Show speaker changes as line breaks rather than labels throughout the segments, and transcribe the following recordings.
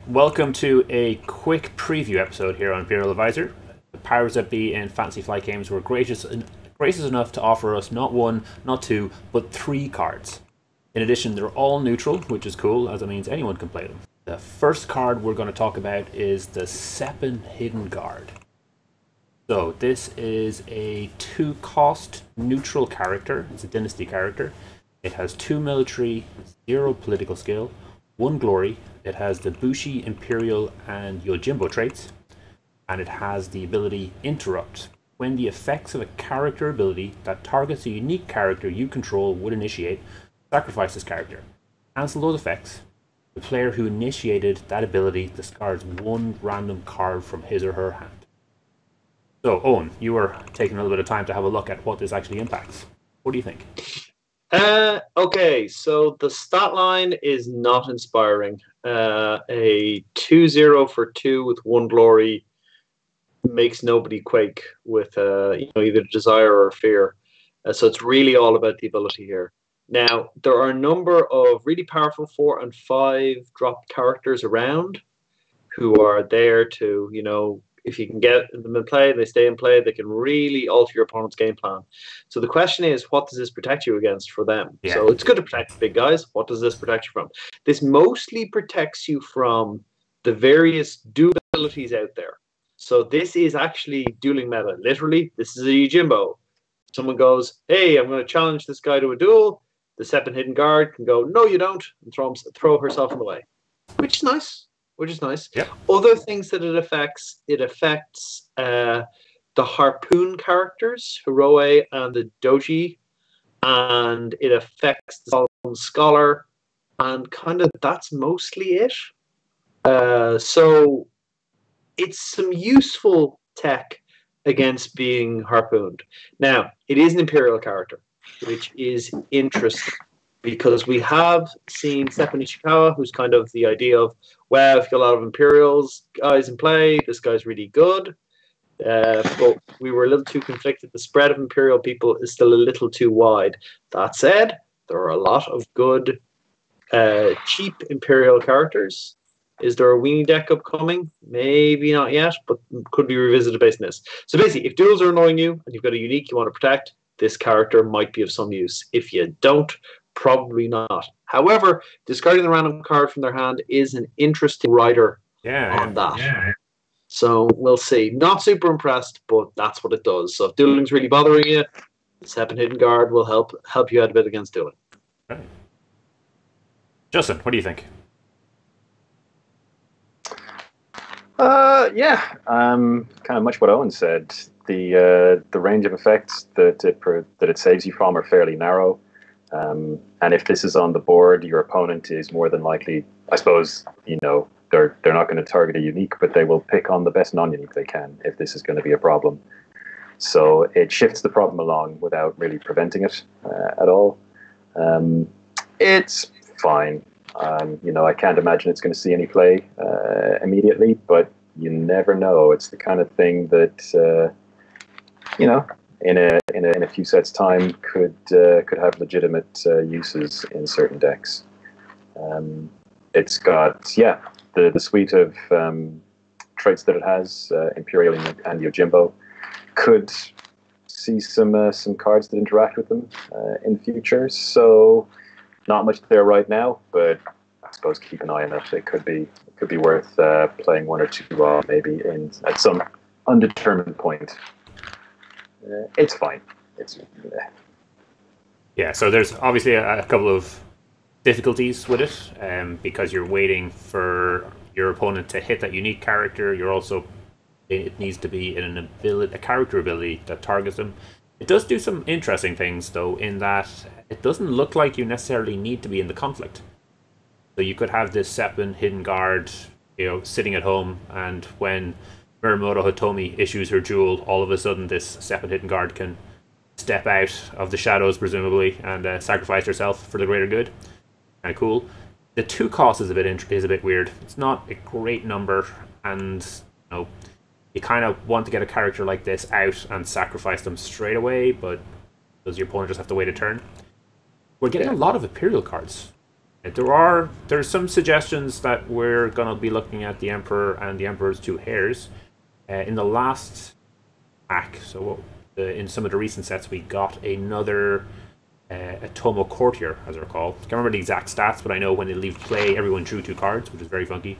Welcome to a quick preview episode here on Imperial Advisor. The powers that be in Fantasy Flight Games were gracious enough to offer us not one, not two, but three cards. In addition, they're all neutral, which is cool, as it means anyone can play them. The first card we're going to talk about is the Seppin Hidden Guard. So this is a 2-cost neutral character. It's a dynasty character. It has 2 military, 0 political skill, 1 glory. It has the Bushi, Imperial, and Yojimbo traits, and it has the ability Interrupt. When the effects of a character ability that targets a unique character you control would initiate, sacrifice this character. Cancel those effects. The player who initiated that ability discards 1 random card from his or her hand. So, Eoin, you were taking a little bit of time to have a look at what this actually impacts. What do you think?
Okay, so the stat line is not inspiring. A 2-0 for 2 with 1 glory makes nobody quake with either desire or fear. So it's really all about the ability here. Now, there are a number of really powerful 4 and 5 drop characters around who are there to, if you can get them in play, they stay in play, they can really alter your opponent's game plan. So the question is, what does this protect you against for them? Yeah. So it's good to protect the big guys. What does this protect you from? This mostly protects you from the various dual abilities out there. So this is actually dueling meta. Literally, this is a Yojimbo. Someone goes, hey, I'm going to challenge this guy to a duel. The Seppin Hidden Guard can go, no, you don't, and throw herself in the way, which is nice.
Yep.
Other things that it affects the Harpoon characters, Hiroe and the Doji, and it affects the Solomon Scholar, and kind of that's mostly it. So it's some useful tech against being harpooned. Now, it is an Imperial character, which is interesting, because we have seen Seppin Ishikawa, who's kind of the idea of, well, if you got a lot of Imperials guys in play, this guy's really good. But we were a little too conflicted. The spread of Imperial people is still a little too wide. That said, there are a lot of good, cheap Imperial characters. Is there a weenie deck upcoming? Maybe not yet, but could be revisited based on this. So basically, if duels are annoying you and you've got a unique you want to protect, this character might be of some use. If you don't, probably not. However, discarding the random card from their hand is an interesting rider on that. Yeah. So we'll see. Not super impressed, but that's what it does. So if dueling's really bothering you, the Seppin Hidden Guard will help you out a bit against dueling.
Right. Justin, what do you think?
Kind of much what Eoin said. The range of effects that it saves you from are fairly narrow. And if this is on the board, your opponent is more than likely, I suppose, they're not going to target a unique, but they will pick on the best non-unique they can if this is going to be a problem. So it shifts the problem along without really preventing it at all. It's fine. I can't imagine it's going to see any play immediately, but you never know. It's the kind of thing that, in a few sets' time could have legitimate uses in certain decks. It's got the suite of traits that it has, Imperial and Yojimbo, could see some cards that interact with them in the future. So not much there right now, but I suppose keep an eye on it. It could be worth playing 1 or 2 maybe at some undetermined point. It's fine.
Yeah, so there's obviously a couple of difficulties with it, because you're waiting for your opponent to hit that unique character. It needs to be in a character ability that targets them. It does do some interesting things, though, in that it doesn't look like you necessarily need to be in the conflict. So you could have this Seppin Hidden Guard, sitting at home, and when Muramoto Hitomi issues her jewel, all of a sudden this Seppin Hidden Guard can step out of the shadows, presumably, and sacrifice herself for the greater good. Kind of cool. The 2 cost is a bit weird. It's not a great number, and you kind of want to get a character like this out and sacrifice them straight away, but does your opponent just have to wait a turn? We're getting a lot of Imperial cards There's some suggestions that we're going to be looking at the Emperor and the Emperor's two heirs in the last pack. So in some of the recent sets, we got another a Tomo Courtier, as they're called. I can't remember the exact stats, but I know when they leave play, everyone drew 2 cards, which is very funky.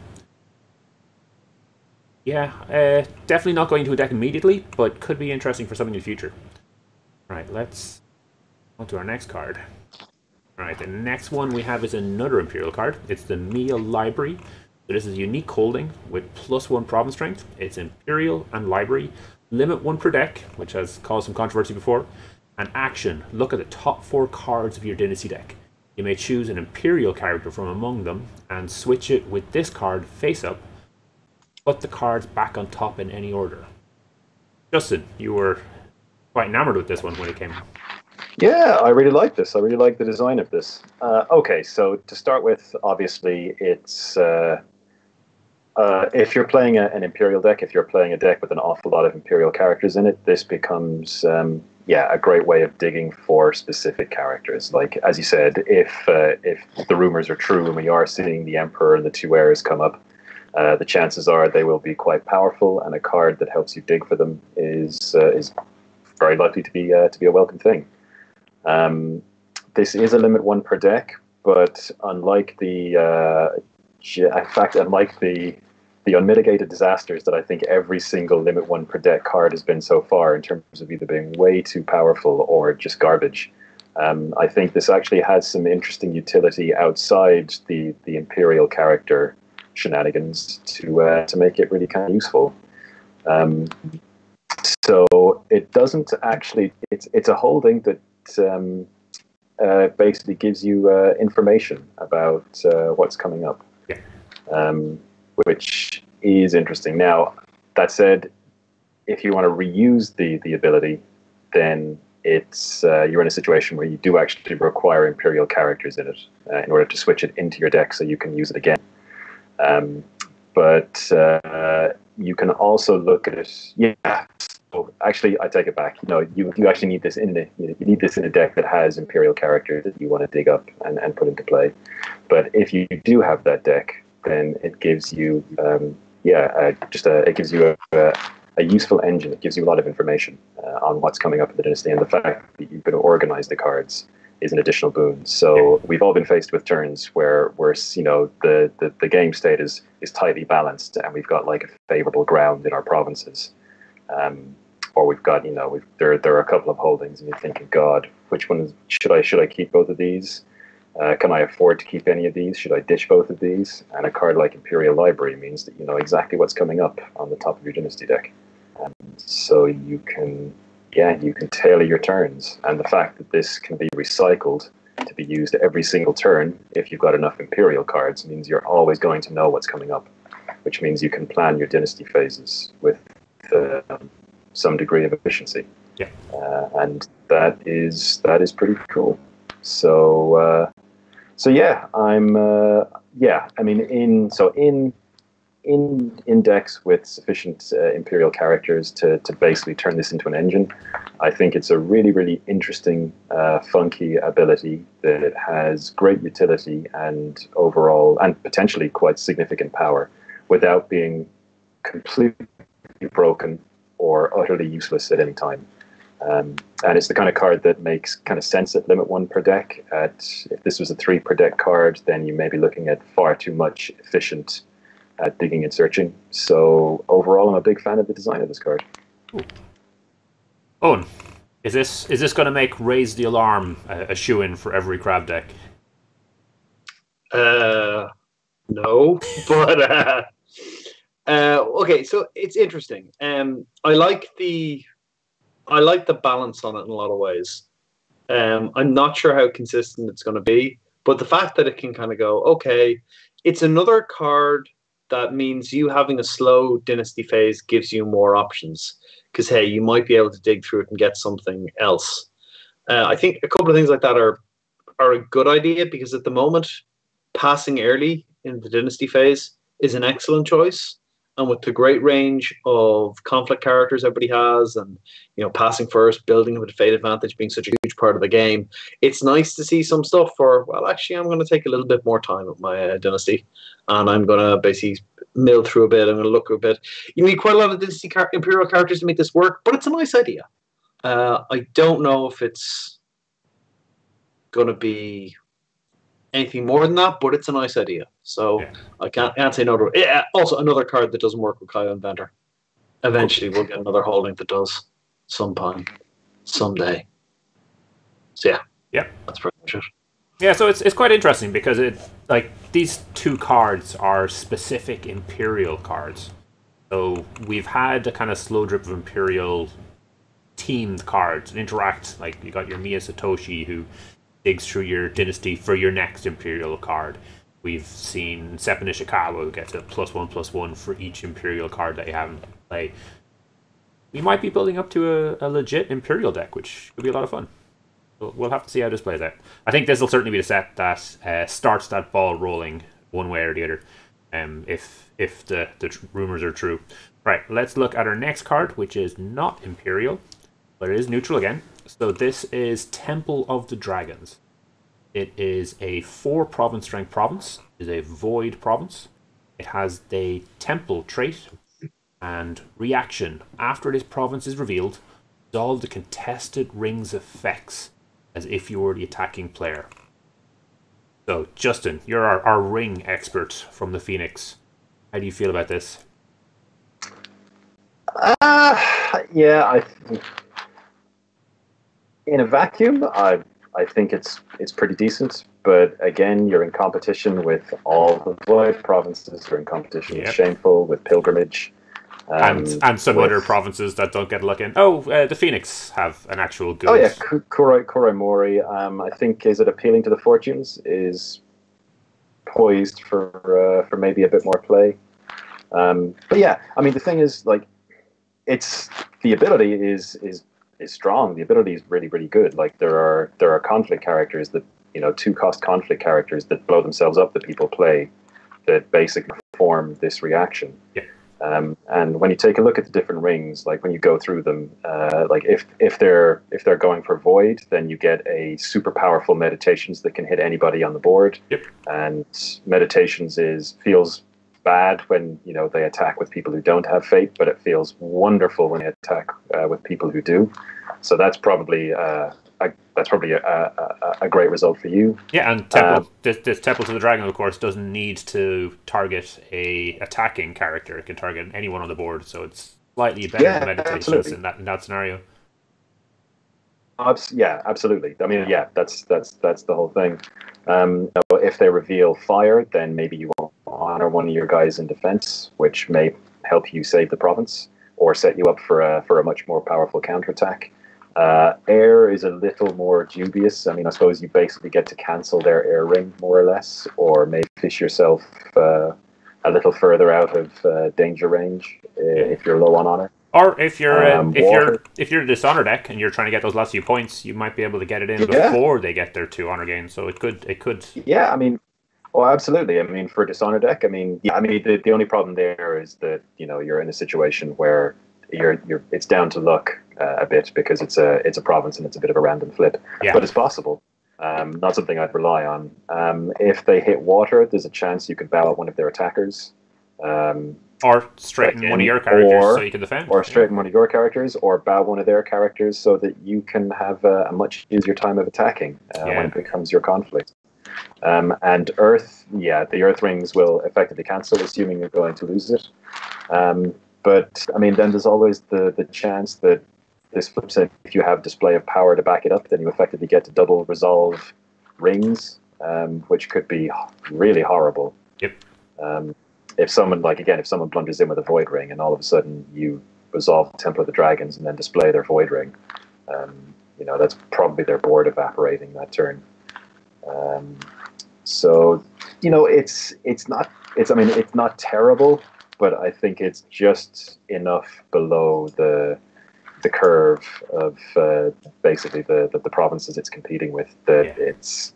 Yeah, definitely not going to a deck immediately, but could be interesting for something in the future. Alright, let's on to our next card. Alright, the next one we have is another Imperial card. It's the Nia Library. So this is a unique holding with +1 province strength. It's Imperial and Library. Limit 1 per deck, which has caused some controversy before. And action, look at the top 4 cards of your Dynasty deck. You may choose an Imperial character from among them and switch it with this card face up. Put the cards back on top in any order. Justin, you were quite enamored with this one when it came.
Yeah, I really like this. I really like the design of this. Okay, so to start with, obviously, it's if you're playing an Imperial deck, if you're playing a deck with an awful lot of Imperial characters in it, this becomes a great way of digging for specific characters. Like, as you said, if the rumors are true and we are seeing the Emperor and the 2 heirs come up, the chances are they will be quite powerful, and a card that helps you dig for them is very likely to be a welcome thing. This is a limit 1 per deck, but unlike unlike the unmitigated disasters that I think every single limit 1 per deck card has been so far, in terms of either being way too powerful or just garbage, I think this actually has some interesting utility outside the Imperial character shenanigans to make it really kind of useful. So it doesn't actually. It's a holding that basically gives you information about what's coming up, which is interesting. Now, that said, if you want to reuse the ability, then it's you're in a situation where you do actually require Imperial characters in it in order to switch it into your deck so you can use it again. But you can also look at it. Yeah. So actually, I take it back. You actually need this in a deck that has Imperial characters that you want to dig up and put into play. But if you do have that deck, then it gives you it gives you a useful engine. It gives you a lot of information on what's coming up in the Dynasty, and the fact that you can organize the cards is an additional boon. So we've all been faced with turns where the game state is tightly balanced, and we've got like a favorable ground in our provinces, or we've got there are a couple of holdings, and you're thinking, God, which one should I keep both of these? Can I afford to keep any of these? Should I ditch both of these? And a card like Imperial Library means that you know exactly what's coming up on the top of your Dynasty deck, so you can tailor your turns. And the fact that this can be recycled to be used every single turn, if you've got enough Imperial cards, means you're always going to know what's coming up, which means you can plan your Dynasty phases with some degree of efficiency.
Yeah.
And that is pretty cool. So yeah, I mean, in decks with sufficient Imperial characters to basically turn this into an engine, I think it's a really, really interesting, funky ability that has great utility and overall, and potentially quite significant power, without being completely broken or utterly useless at any time. And it's the kind of card that makes kind of sense at limit 1 per deck. If this was a 3 per deck card, then you may be looking at far too much efficient digging and searching. So overall, I'm a big fan of the design of this card.
Owen, is this going to make Raise the Alarm a shoe-in for every crab deck?
No, but okay. So it's interesting. I like the balance on it in a lot of ways. I'm not sure how consistent it's going to be, but the fact that it can kind of go, okay, it's another card that means you having a slow Dynasty phase gives you more options, because hey, you might be able to dig through it and get something else. I think a couple of things like that are a good idea, because at the moment, passing early in the Dynasty phase is an excellent choice. and with the great range of conflict characters everybody has, and passing first, building with a fate advantage being such a huge part of the game, it's nice to see some stuff for, well, actually, I'm going to take a little bit more time with my dynasty, and I'm going to basically mill through a bit. I'm going to look a bit. You need quite a lot of dynasty imperial characters to make this work, but it's a nice idea. I don't know if it's going to be anything more than that, but it's a nice idea. So yeah. I can't say no to it. Yeah, also, another card that doesn't work with Kaya Inventor. Eventually, we'll get another holding that does sometime, someday. So yeah, that's pretty much it.
Yeah, so it's quite interesting because these two cards are specific Imperial cards. So we've had a kind of slow drip of Imperial teamed cards and interact. Like you got your Mia Satoshi who digs through your dynasty for your next Imperial card. We've seen Seppa Nishikawa who gets a +1/+1 for each Imperial card that you have in play. We might be building up to a legit Imperial deck, which could be a lot of fun. We'll have to see how this plays out. I think this will certainly be the set that starts that ball rolling one way or the other, if the rumors are true. Right, let's look at our next card, which is not Imperial, but it is neutral again. So this is Temple of the Dragons. It is a 4 strength province. It is a void province. It has the Temple trait and reaction. After this province is revealed, resolve the contested ring's effects as if you were the attacking player. So, Justin, you're our ring expert from the Phoenix. How do you feel about this?
Yeah, in a vacuum, I think it's pretty decent. But again, you're in competition with all the void provinces. You're in competition with Shameful, with Pilgrimage.
And some other provinces that don't get a look in. The Phoenix have an actual good...
Oh yeah, Kurai Mori. I think, is it Appealing to the Fortunes? Is poised for maybe a bit more play. But yeah, I mean, the thing is, like, it's the ability is strong. The ability is really, really good. Like there are conflict characters that 2-cost conflict characters that blow themselves up that people play that basically perform this reaction.
Yeah.
And when you take a look at the different rings, like when you go through them, like if they're going for void, then you get a super powerful meditations that can hit anybody on the board.
Yep. And
meditations feels bad when they attack with people who don't have fate, but it feels wonderful when they attack with people who do. So that's probably a great result for you.
Yeah, and Temple, this Temple to the Dragon, of course, doesn't need to target a attacking character. It can target anyone on the board, so it's slightly better than meditations in that scenario.
Yeah, absolutely. I mean, yeah, that's the whole thing. If they reveal fire, then maybe you won't honor one of your guys in defense, which may help you save the province or set you up for a much more powerful counterattack. Air is a little more dubious. I mean, I suppose you basically get to cancel their air ring more or less, or maybe fish yourself a little further out of danger range if you're low on honor.
Or if you're a dishonor deck and you're trying to get those last few points, you might be able to get it in before they get their 2 honor gains. So it could.
Yeah, I mean, absolutely. I mean, for a dishonor deck, the only problem there is that you're in a situation where it's down to luck a bit because it's a province and it's a bit of a random flip.
Yeah.
But it's possible. Not something I'd rely on. If they hit water, there's a chance you could bow out one of their attackers.
Or straighten one of your characters so you can defend.
Or straighten one of your characters, or bow one of their characters so that you can have a much easier time of attacking when it becomes your conflict. And Earth, the Earth rings will effectively cancel, assuming you're going to lose it. But, I mean, then there's always the chance that this flips it. If you have display of power to back it up, then you effectively get to double resolve rings, which could be really horrible.
Yep.
If someone blunders in with a void ring and all of a sudden you resolve Temple of the Dragons and then display their void ring, that's probably their board evaporating that turn. So it's not terrible, but I think it's just enough below the curve of basically the provinces it's competing with that it's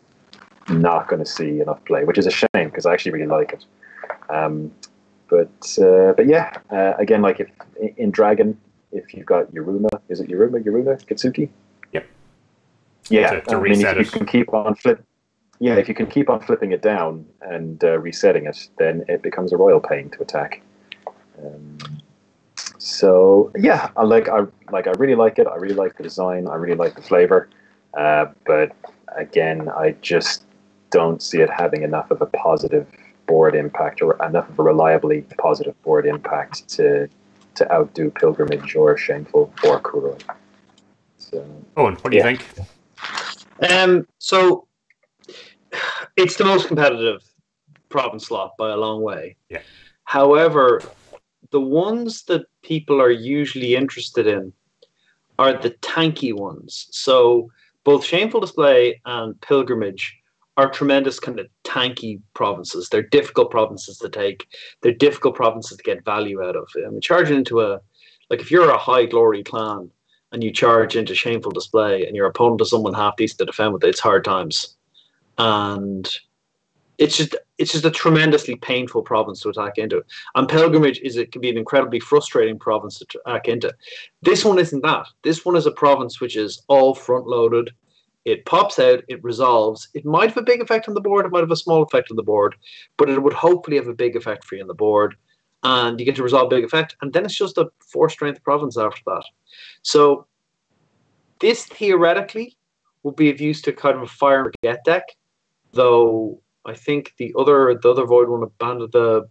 not going to see enough play, which is a shame because I actually really like it. But yeah, again, like if in Dragon, if you've got Yuruma, is it Yuruma, Kitsuki?
Yep.
Yeah,
To
I mean,
reset
if you can keep on if you can keep on flipping it down and resetting it, then it becomes a royal pain to attack. So yeah, I really like it. I really like the design. I really like the flavor. But again, I just don't see it having enough of a positive board impact, or enough of a reliably positive board impact to outdo Pilgrimage or Shameful or Kuroi. So,
Owen, what do you think?
So it's the most competitive province slot by a long way.
Yeah.
However, the ones that people are usually interested in are the tanky ones. So both Shameful Display and Pilgrimage are tremendous kind of tanky provinces. They're difficult provinces to take. They're difficult provinces to get value out of. I mean, charging into if you're a high glory clan and you charge into Shameful Display and your opponent is someone half decent to defend with, it's hard times. And it's just a tremendously painful province to attack into. And Pilgrimage can be an incredibly frustrating province to attack into. This one isn't that. This one is a province which is all front loaded. It pops out, it resolves. It might have a big effect on the board, it might have a small effect on the board, but it would hopefully have a big effect for you on the board. And you get to resolve a big effect, and then it's just a 4-strength province after that. So this theoretically would be of use to kind of a fire and forget deck, though I think the other void one abandoned the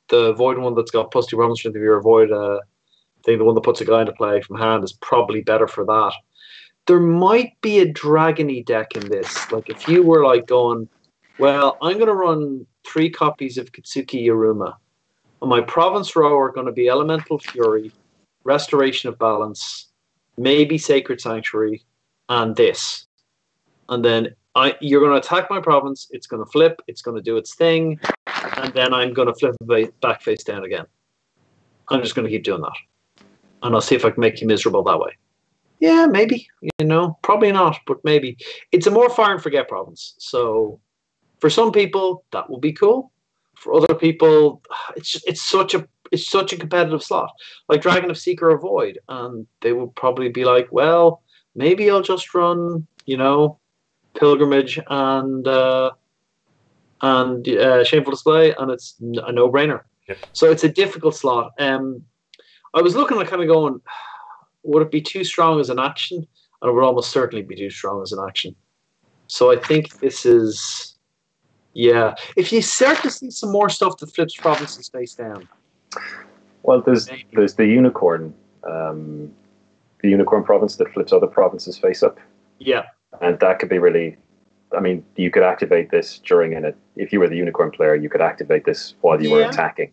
void one that's got +2 province strength if you're a void thing, the one that puts a guy into play from hand is probably better for that. There might be a dragony deck in this. Like if you were like going, well, I'm going to run 3 copies of Kitsuki Yuruma. And my province row are going to be Elemental Fury, Restoration of Balance, maybe Sacred Sanctuary, and this. And then you're going to attack my province. It's going to flip. It's going to do its thing. And then I'm going to flip it back face down again. I'm just going to keep doing that. And I'll see if I can make you miserable that way. Yeah, maybe. Probably not, but maybe. It's a more fire and forget province. So for some people, that will be cool. For other people, it's such a competitive slot. Like Dragon of Seeker or Void. And they will probably be like, well, maybe I'll just run, Pilgrimage and Shameful Display, and it's a no-brainer.
Yep.
So it's a difficult slot. I was looking at kind of going, would it be too strong as an action? And it would almost certainly be too strong as an action. So I think this is, yeah. If you start to see some more stuff that flips provinces face down.
Well, there's the unicorn province that flips other provinces face up.
Yeah.
And that could be really, I mean, you could activate this if you were the unicorn player, you could activate this while you were attacking.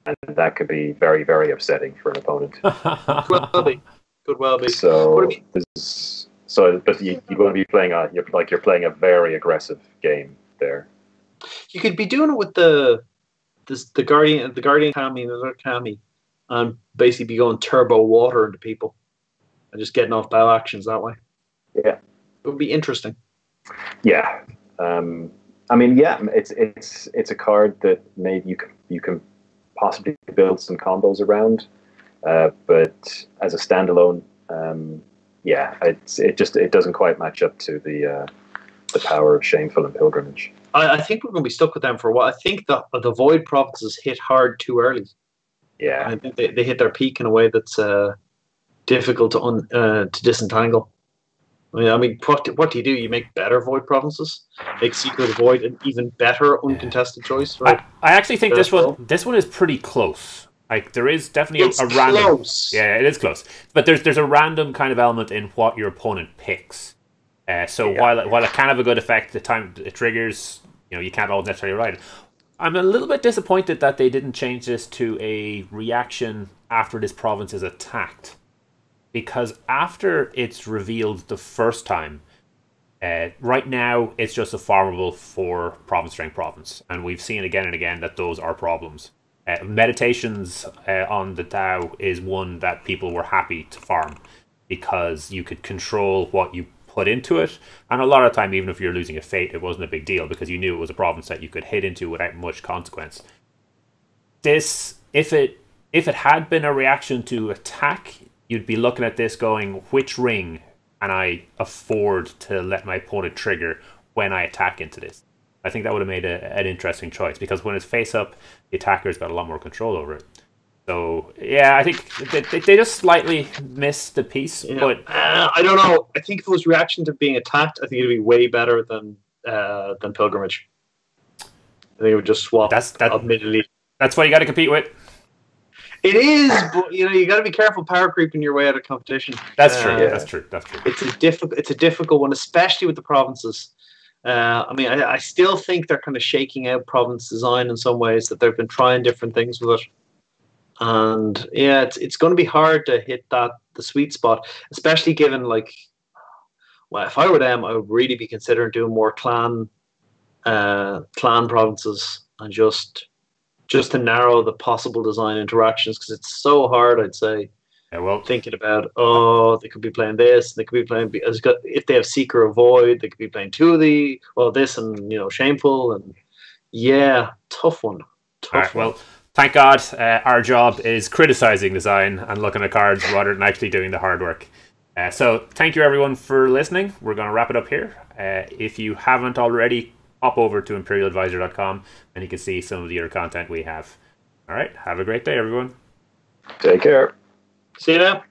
And that could be very, very upsetting for an opponent.
Could well be.
So, but you're going to be playing you're playing a very aggressive game there.
You could be doing it with the Guardian Kami and the other Kami, and basically be going turbo water into people and just getting off bow actions that way.
Yeah.
It would be interesting.
Yeah. I mean, yeah, it's a card that maybe you can possibly build some combos around, but as a standalone, it doesn't quite match up to the power of Shameful and Pilgrimage.
I think we're going to be stuck with them for a while. I think the Void provinces hit hard too early.
Yeah,
I think they hit their peak in a way that's difficult to disentangle. I mean, what do you do? You make better Void provinces, make Secret Void an even better uncontested choice. Right?
I actually think this one is pretty close. Like there is definitely a random.
Close.
Yeah, it is close. But there's a random kind of element in what your opponent picks. While it can have a good effect, the time it triggers, you can't always necessarily ride it. I'm a little bit disappointed that they didn't change this to a reaction after this province is attacked. Because after it's revealed the first time, right now it's just a farmable for province strength province. And we've seen again and again that those are problems. Meditations on the Tau is one that people were happy to farm because you could control what you put into it, and a lot of the time, even if you're losing a fate, it wasn't a big deal because you knew it was a province that you could hit into without much consequence. This if it had been a reaction to attack, you'd be looking at this going, which ring can I afford to let my opponent trigger when I attack into this? I think that would have made an interesting choice, because when it's face up, the attacker's got a lot more control over it. So yeah, I think they just slightly missed the piece. Yeah. But
I don't know. I think if it was reaction to being attacked, I think it'd be way better than Pilgrimage. I think it would just swap. Admittedly,
that's what you got to compete with.
It is, but you got to be careful power creeping your way out of competition.
That's true. That's true.
It's a difficult one, especially with the provinces. I mean, I still think they're kind of shaking out province design in some ways, that they've been trying different things with it. And yeah, it's going to be hard to hit the sweet spot, especially given well, if I were them, I would really be considering doing more clan provinces, and just to narrow the possible design interactions, because it's so hard, I'd say.
Yeah, well,
thinking about, they could be playing this, they could be playing, if they have Seek or Avoid, they could be playing this and Shameful, and yeah, tough one.
All right, well, thank God our job is criticizing design and looking at cards rather than actually doing the hard work. So thank you everyone for listening. We're going to wrap it up here. If you haven't already, hop over to imperialadvisor.com and you can see some of the other content we have. All right, have a great day, everyone.
Take care.
See you now.